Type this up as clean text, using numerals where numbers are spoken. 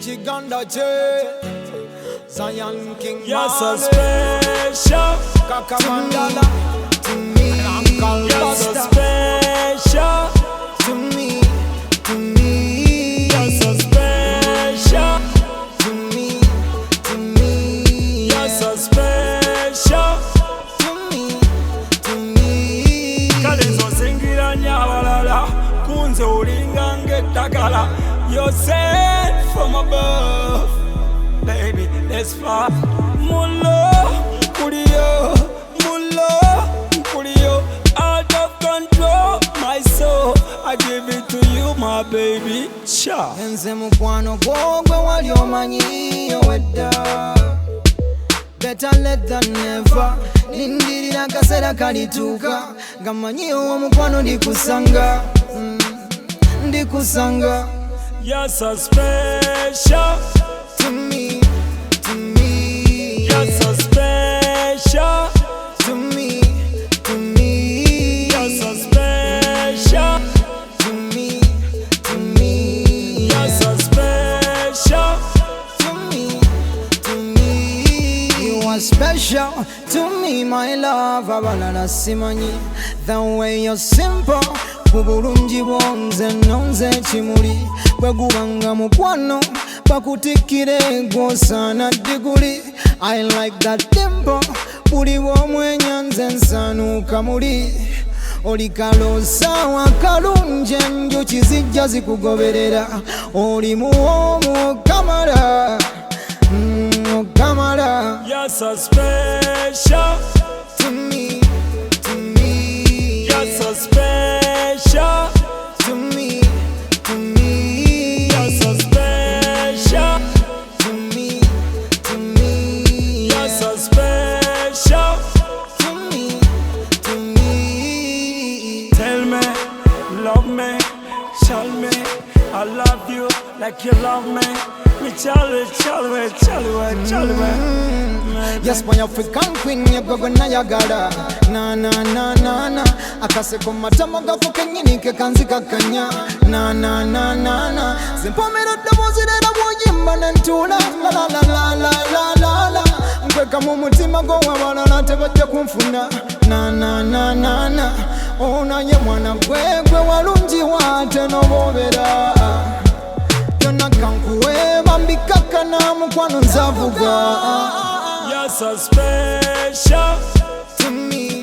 Kiganda Kye, Zion King Marley. You're so special Kakamandala to me. Uncle You're so Buster special to me, to me. You're so special to me, to me. You're so special to me, to me. Kalizo singira nyabalala kunze olinga ng'eddagala. You're sent from above, baby, that's far. Mulo, kuliyo, out of control, my soul, I give it to you, my baby. Cha. Enze mukwano gwogwe wali omanyi owedda. Better late than never. Nindirira akaseera kalituuka nga mmanyi omukwano ndikusanga, ndikusanga. You're so special To me, to me. You're so special To me, to me. You're so special To me, to me. You're so special To me, to me. You are special to me, my love. Abalala simanyi. The way you're simple. Kubulungi bwonze nonze kimuli. Bwe gubanga mukwano bakutikire gwosaana diguli. I like that dimple. Buli bw'omwenya nze nsaanuuka muli. Oli kaloosawa kalungi enjuki zijja zikugoberera. Oli muwoomu okamala, okamala. You're so special To me, to me. You're so special To me, to me. You're so special To me, to me. You're so special To me, to me. Tell me, love me, tell me I love you like you love me. Me chalwe. Yes, my African queen, you go na yagala. Na na na na na. Akase ko matama gafu kenyini ke kanzika kanya. Na na na na na. Zimpomera dobozi dera buyimba nentula. La la la la la la la la. Nkweka mu mutima go wabalala tebajja kunfuna. Na na na na na. Ona ye mwana gwe walungi wate nobobera. Yona kankuwe bambikaka na mukwano nzavuga. You're so special To me,